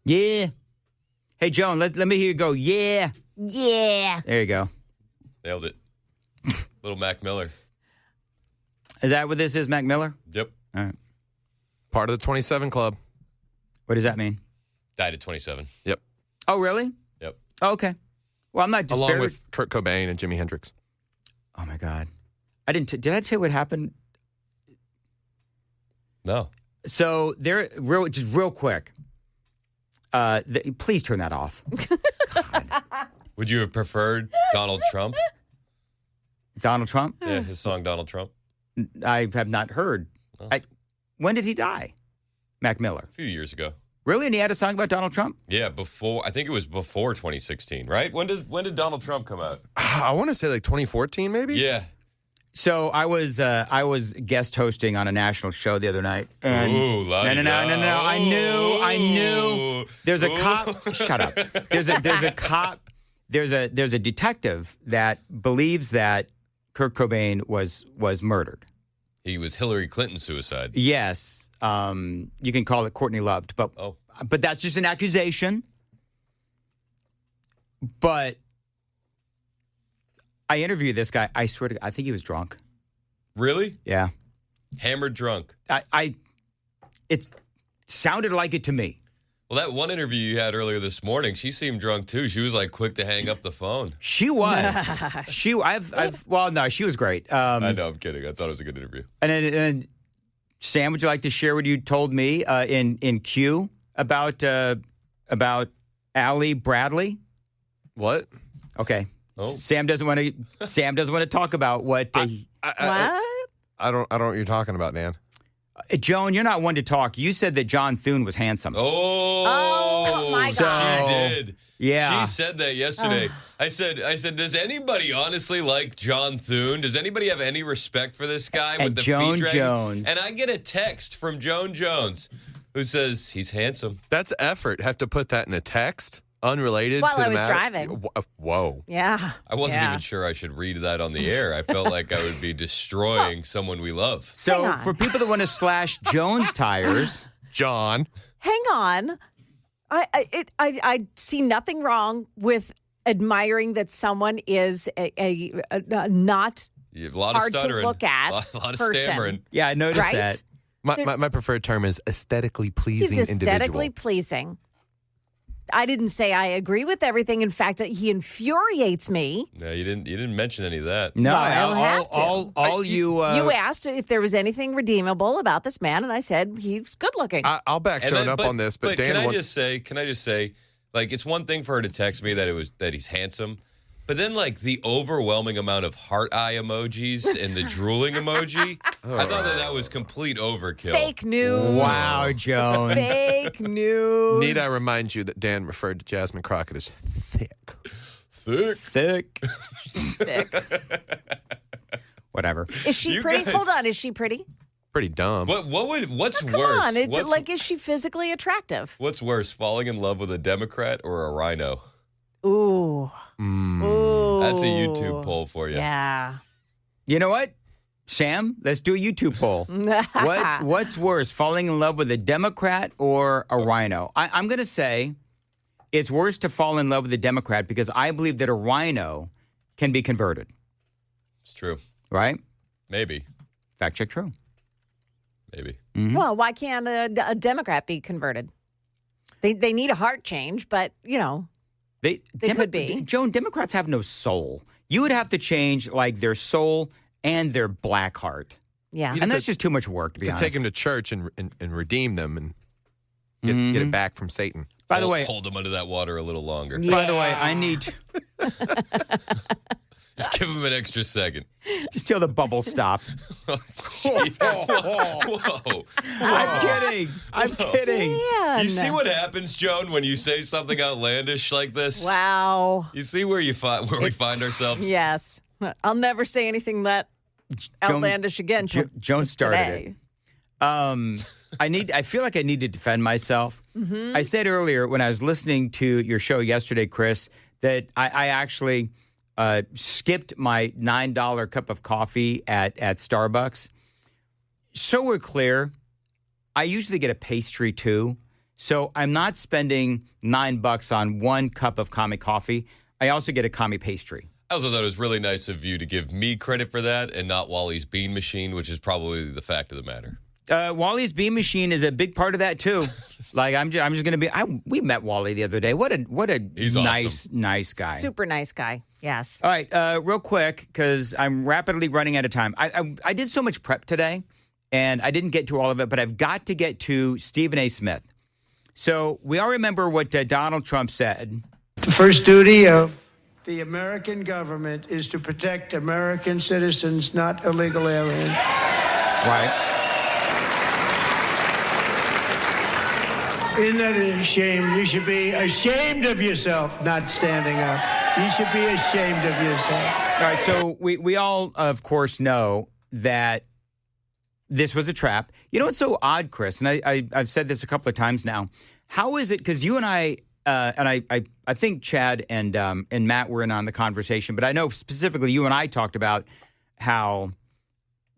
Yeah. Hey, Joan, let me hear you go, yeah. Yeah. There you go. Nailed it. Little Mac Miller. Is that what this is, Mac Miller? Yep. All right. Part of the 27 Club. What does that mean? Died at 27. Yep. Oh, really? Yep. Oh, okay. Well, I'm not disparaging. Along with Kurt Cobain and Jimi Hendrix. Oh, my God. Did I tell you what happened? No. So, just real quick. Please turn that off. God. Would you have preferred Donald Trump? Donald Trump? Yeah, his song Donald Trump. I have not heard. Oh. When did he die? Mac Miller. A few years ago. Really? And he had a song about Donald Trump? Yeah, I think it was before 2016, right? When did Donald Trump come out? I want to say like 2014, maybe? Yeah. So I was guest hosting on a national show the other night. And Ooh, no. I knew. There's a cop. Shut up. There's a cop. There's a detective that believes that Kurt Cobain was murdered. He was Hillary Clinton's suicide. Yes. You can call it Courtney Loved, but that's just an accusation. But I interviewed this guy. I swear to God, I think he was drunk. Really? Yeah. Hammered drunk. It sounded like it to me. Well, that one interview you had earlier this morning, she seemed drunk too. She was like quick to hang up the phone. She was. She was great. I know, I'm kidding. I thought it was a good interview. And then Sam, would you like to share what you told me in Q about Allie Bradley? What? Okay. Oh. Sam doesn't want to talk about what. What? I don't know what you're talking about, Dan. Joan, you're not one to talk. You said that John Thune was handsome. Oh my God. She did. Yeah. She said that yesterday. I said, does anybody honestly like John Thune? Does anybody have any respect for this guy with the Joan feet dragging? Jones. And I get a text from Joan Jones who says he's handsome. That's effort. Have to put that in a text? Unrelated While to the I was matter? driving. Whoa. Yeah. I wasn't even sure I should read that on the air. I felt like I would be destroying someone we love. So for people that want to slash Joan's tires, John. Hang on. I see nothing wrong with admiring that someone is a not You have a lot hard of to stuttering. look at A lot of person. stammering. yeah, I noticed Right? that. My preferred term is aesthetically pleasing He's aesthetically individual. pleasing. I didn't say I agree with everything. In fact, he infuriates me. No, you didn't mention any of that. No, Well, I don't have to. all you. You asked if there was anything redeemable about this man, and I said he's good looking. I'll back And Joan then- up on this, but Dan. can I just say, like, it's one thing for her to text me that he's handsome, but then like the overwhelming amount of heart eye emojis and the drooling emoji, I thought that was complete overkill. Fake news. Wow, Joan. Fake news. Need I remind you that Dan referred to Jasmine Crockett as thick? Thick. Thick. Whatever. Is she You pretty? guys- Hold on. Is she pretty? Pretty dumb. What's Come worse? on. It's What's- like, is she physically attractive? What's worse, falling in love with a Democrat or a rhino? Ooh. Ooh. That's a YouTube poll for you. Yeah. You know what, Sam? Let's do a YouTube poll. What's worse, falling in love with a Democrat or a rhino? I'm going to say it's worse to fall in love with a Democrat because I believe that a rhino can be converted. It's true. Right? Maybe. Fact check true. Maybe. Mm-hmm. Well, why can't a Democrat be converted? They need a heart change, but, you know. They could be. Joan, Democrats have no soul. You would have to change like their soul and their black heart. Yeah. And that's just too much work, to be honest. take them to church and redeem them and get it back from Satan. By the way, hold them under that water a little longer. By the way, I need Just give them an extra second. just till the bubbles stop. Jeez. Whoa. I'm kidding. Man. You see what happens, Joan, when you say something outlandish like this? Wow. You see where we find ourselves? Yes. I'll never say anything that outlandish again. Joan started today. it. I feel like I need to defend myself. Mm-hmm. I said earlier when I was listening to your show yesterday, Chris, that I actually skipped my $9 cup of coffee at Starbucks. So we're clear, I usually get a pastry too. So I'm not spending $9 on one cup of Kami coffee. I also get a Kami pastry. I also thought it was really nice of you to give me credit for that and not Wally's bean machine, which is probably the fact of the matter. Wally's bean machine is a big part of that too. Like I'm just going to be. We met Wally the other day. What a He's nice guy. Super nice guy. Yes. All right, real quick because I'm rapidly running out of time. I did so much prep today, and I didn't get to all of it, but I've got to get to Stephen A. Smith. So we all remember what Donald Trump said. The first duty of the American government is to protect American citizens, not illegal aliens. Right. Isn't that a shame? You should be ashamed of yourself not standing up. You should be ashamed of yourself. All right, so we all, of course, know that this was a trap. You know what's so odd, Chris, and I've said this a couple of times now. How is it, because you and I think Chad and Matt were in on the conversation, but I know specifically you and I talked about how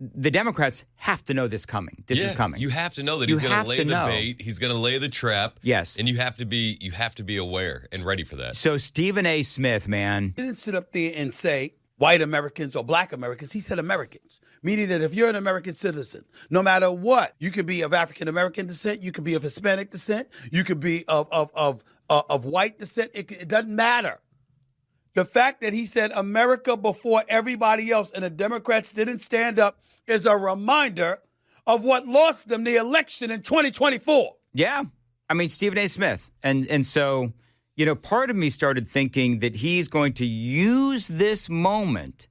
the Democrats have to know this coming. This is coming. You have to know that he's going to lay the bait. He's going to lay the trap. Yes. And you have to be aware and ready for that. So Stephen A. Smith, man. He didn't sit up there and say white Americans or black Americans. He said Americans, meaning that if you're an American citizen, no matter what, you could be of African American descent, you could be of Hispanic descent, you could be of white descent. It doesn't matter. The fact that he said America before everybody else and the Democrats didn't stand up is a reminder of what lost them the election in 2024. Yeah. I mean, Stephen A. Smith. And so, you know, part of me started thinking that he's going to use this moment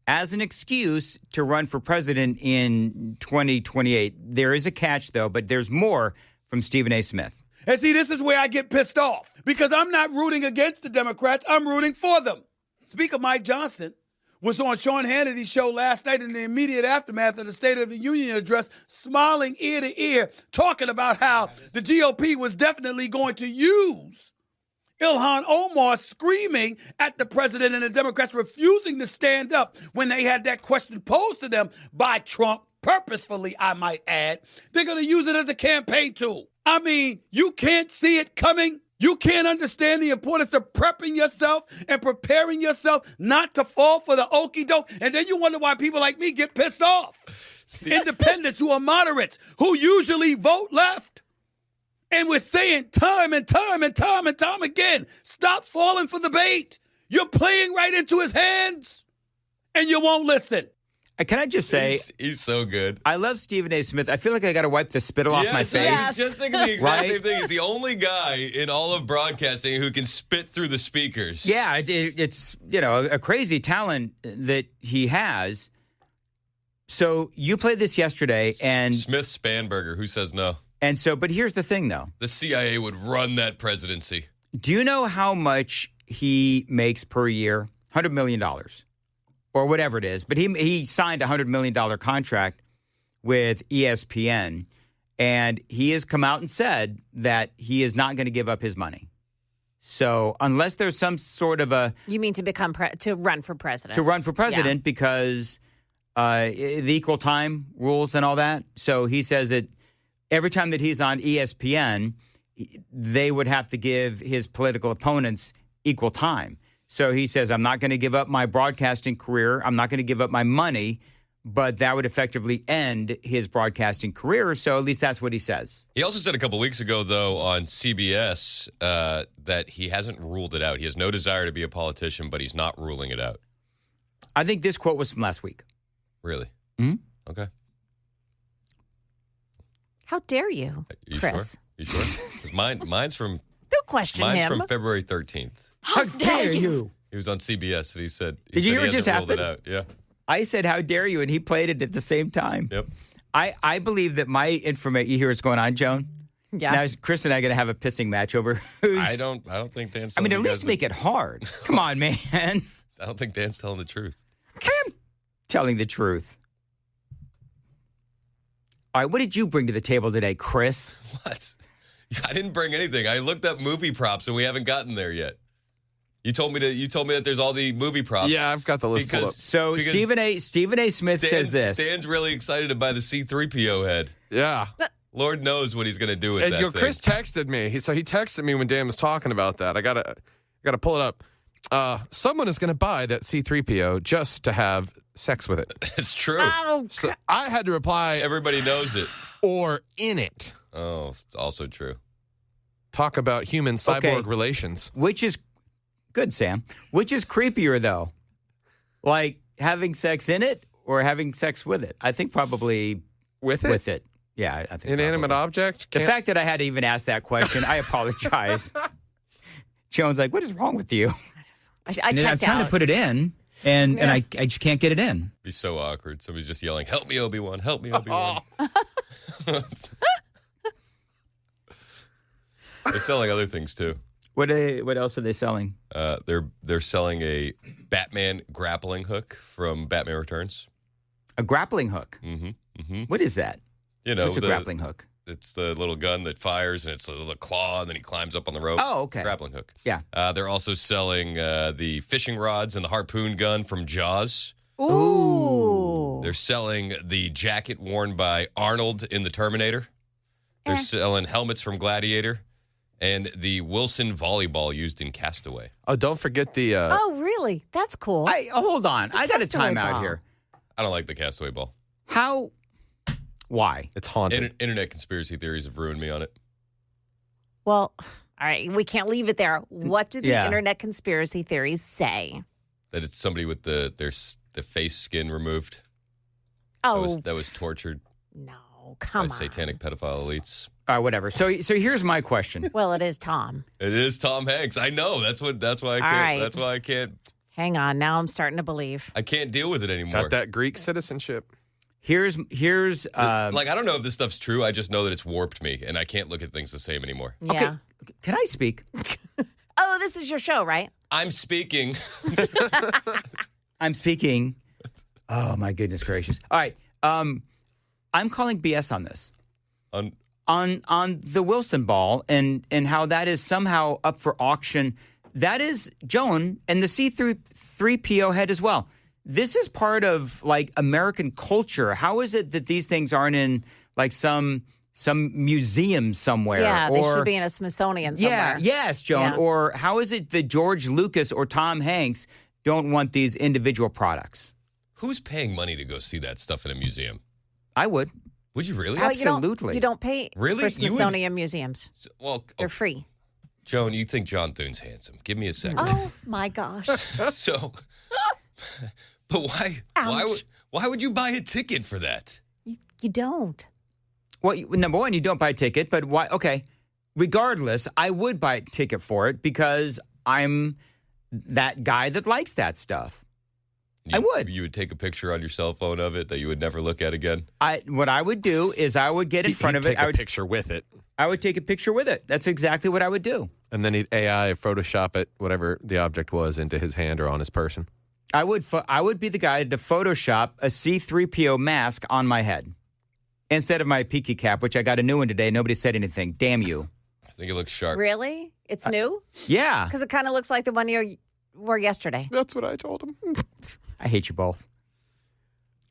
as an excuse to run for president in 2028. There is a catch, though, but there's more from Stephen A. Smith. And see, this is where I get pissed off because I'm not rooting against the Democrats. I'm rooting for them. Speaker Mike Johnson was on Sean Hannity's show last night in the immediate aftermath of the State of the Union address, smiling ear to ear, talking about how the GOP was definitely going to use Ilhan Omar screaming at the president and the Democrats refusing to stand up when they had that question posed to them by Trump, purposefully, I might add. They're going to use it as a campaign tool. I mean, you can't see it coming. You can't understand the importance of prepping yourself and preparing yourself not to fall for the okie doke. And then you wonder why people like me get pissed off. Independents who are moderates, who usually vote left. And we're saying time and time again, stop falling for the bait. You're playing right into his hands, and you won't listen. Can I just say, he's so good. I love Stephen A. Smith. I feel like I got to wipe the spittle off my face. Yes. Just thinking the exact Right? same thing. He's the only guy in all of broadcasting who can spit through the speakers. Yeah, it's a crazy talent that he has. So you played this yesterday, and Smith Spanberger, who says no? And so, but here's the thing, though. The CIA would run that presidency. Do you know how much he makes per year? $100 million. Or whatever it is. But he signed a $100 million contract with ESPN, and he has come out and said that he is not going to give up his money. So unless there's some sort of a... You mean to become to run for president? To run for president because the equal time rules and all that. So he says that every time that he's on ESPN, they would have to give his political opponents equal time. So he says, I'm not going to give up my broadcasting career. I'm not going to give up my money, but that would effectively end his broadcasting career. So at least that's what he says. He also said a couple weeks ago, though, on CBS that he hasn't ruled it out. He has no desire to be a politician, but he's not ruling it out. I think this quote was from last week. Really? Mm-hmm. Okay. How dare you, Chris? Sure? You sure? 'Cause mine's from... Don't question him. Mine's from February 13th. How dare you? He was on CBS, and he said... Did you hear what just happened? Yeah. I said, how dare you? And he played it at the same time. Yep. I believe that my information... You hear what's going on, Joan? Yeah. Now, is Chris and I going to have a pissing match over who's... I don't think Dan's I telling mean, at least make it hard. Come on, man. I don't think Dan's telling the truth. I am telling the truth. All right, what did you bring to the table today, Chris? What? I didn't bring anything. I looked up movie props, and we haven't gotten there yet. You told me that there's all the movie props. Yeah, I've got the list pulled up. So Stephen A. Smith says this. Dan's really excited to buy the C-3PO head. Yeah. Lord knows what he's going to do with that thing. Chris texted me. He texted me when Dan was talking about that. I gotta pull it up. Someone is going to buy that C-3PO just to have sex with it. It's true. Oh, So I had to reply, Everybody knows it. or in it. Oh, it's also true. Talk about human cyborg relations. Which is good, Sam. Which is creepier, though? Like having sex in it or having sex with it? I think probably With it? with it. Yeah, I think Inanimate probably. object? The Can't- fact that I had to even ask that question, I apologize. Joan's like, what is wrong with you? I I'm checked trying out. to put it in, and I just can't get it in. It'd be so awkward. Somebody's just yelling, "Help me, Obi-Wan! Help me, Obi-Wan!" They're selling other things too. What else are they selling? They're selling a Batman grappling hook from Batman Returns. A grappling hook. Mm-hmm. What is that? You know, What's a grappling hook? It's the little gun that fires, and it's a little claw, and then he climbs up on the rope. Oh, okay. Grappling hook. Yeah. They're also selling the fishing rods and the harpoon gun from Jaws. Ooh. They're selling the jacket worn by Arnold in The Terminator. They're selling helmets from Gladiator. And the Wilson volleyball used in Castaway. Oh, don't forget the... Oh, really? That's cool. Hold on. I got a Castaway timeout ball. here. I don't like the Castaway ball. How? Why? It's haunted. Internet conspiracy theories have ruined me on it. Well, all right. We can't leave it there. What do the Yeah. internet conspiracy theories say? That it's somebody with the face skin removed. Oh, That was tortured no. by Come on. satanic pedophile elites. All right, whatever. So here's my question. Well, it is Tom. It is Tom Hanks. I know. That's why I can't. right. That's why I can't. Hang on. Now I'm starting to believe. I can't deal with it anymore. Got that Greek citizenship. Here's like I don't know if this stuff's true. I just know that it's warped me, and I can't look at things the same anymore. Yeah. okay. Can I speak? Oh, this is your show, right? I'm speaking. I'm speaking. Oh my goodness gracious! All right, I'm calling BS on this. On the Wilson ball and how that is somehow up for auction. That is Joan and the C-3PO head as well. This is part of like American culture. How is it that these things aren't in like some museum somewhere? Yeah, they should be in a Smithsonian somewhere. Yeah, yes, Joan. Yeah. Or how is it that George Lucas or Tom Hanks don't want these individual products? Who's paying money to go see that stuff in a museum? I would. Would you really? Well, Absolutely. You don't pay Really? for You would- Smithsonian museums. Well, They're free. Joan, you think John Thune's handsome? Give me a second. Oh, my gosh. So, but why? Ouch. Why would you buy a ticket for that? You don't. Well, number one, you don't buy a ticket, but why? Okay, regardless, I would buy a ticket for it because I'm that guy that likes that stuff. I would. You would take a picture on your cell phone of it that you would never look at again. What I would do is I would get in front of it. Take a picture with it. I would take a picture with it. That's exactly what I would do. And then he'd AI Photoshop it, whatever the object was, into his hand or on his person. I would be the guy to Photoshop a C-3PO mask on my head instead of my Piki cap, which I got a new one today. Nobody said anything. Damn you. I think it looks sharp. Really? It's new? Yeah. Because it kind of looks like the one you wore yesterday. That's what I told him. I hate you both.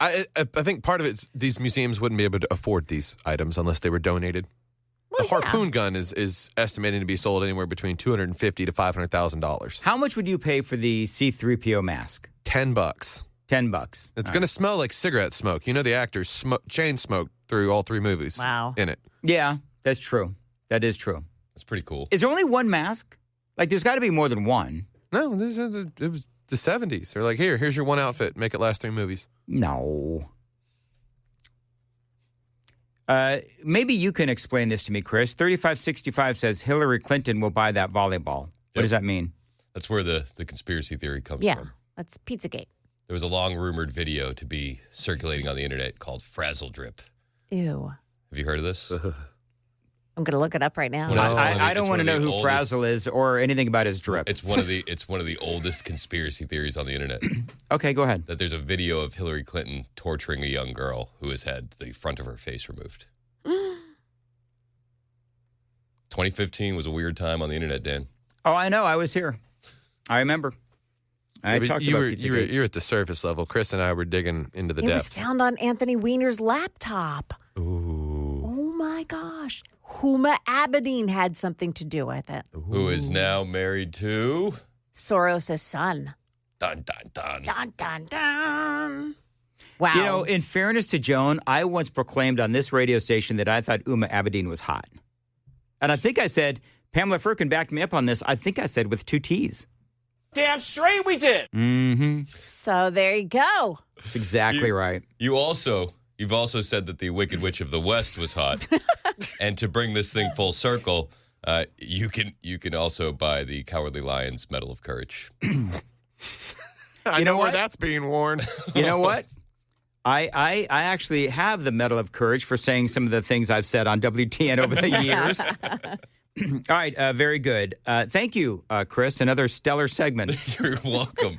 I think part of it's these museums wouldn't be able to afford these items unless they were donated. Well, The harpoon gun is estimated to be sold anywhere between $250,000 to $500,000. How much would you pay for the C-3PO mask? $10. $10. It's going to smell like cigarette smoke. You know the actors chain smoked through all 3 movies. Wow. In it. Yeah, that's true. That is true. That's pretty cool. Is there only one mask? Like, there's got to be more than one. No, it was the 70s. They're like, here's your one outfit. Make it last 3 movies. No. Maybe you can explain this to me, Chris. 3565 says Hillary Clinton will buy that volleyball. What Yep. does that mean? That's where the conspiracy theory comes Yeah. from. That's Pizzagate. There was a long rumored video to be circulating on the internet called Frazzle Drip. Ew. Have you heard of this? I'm going to look it up right now. No. I don't It's want to one know of the who oldest- Frazzle is or anything about his drip. It's one of the oldest conspiracy theories on the internet. Okay, go ahead. That there's a video of Hillary Clinton torturing a young girl who has had the front of her face removed. 2015 was a weird time on the internet, Dan. Oh, I know. I was here. I remember. I But talked you about were Pizzagate. you're at the surface level. Chris and I were digging into the It was depths. found on Anthony Weiner's laptop. Ooh. Oh, my my gosh. Huma Abedin had something to do with it. Who is now married to Soros' son. dun dun dun. Dun, dun, dun. Wow. You know, in fairness to Joan, I once proclaimed on this radio station that I thought Uma Abedin was hot. And I think I said, Pamela Firkin backed me up on this, I think I said with 2 T's. Damn straight we did. Mm-hmm. So there you go. That's exactly right. You've also said that the Wicked Witch of the West was hot. And to bring this thing full circle, you can also buy the Cowardly Lions Medal of Courage. I know where that's being worn. You know what? I actually have the Medal of Courage for saying some of the things I've said on WTN over the years. All right, very good. Thank you, Chris. Another stellar segment. You're welcome.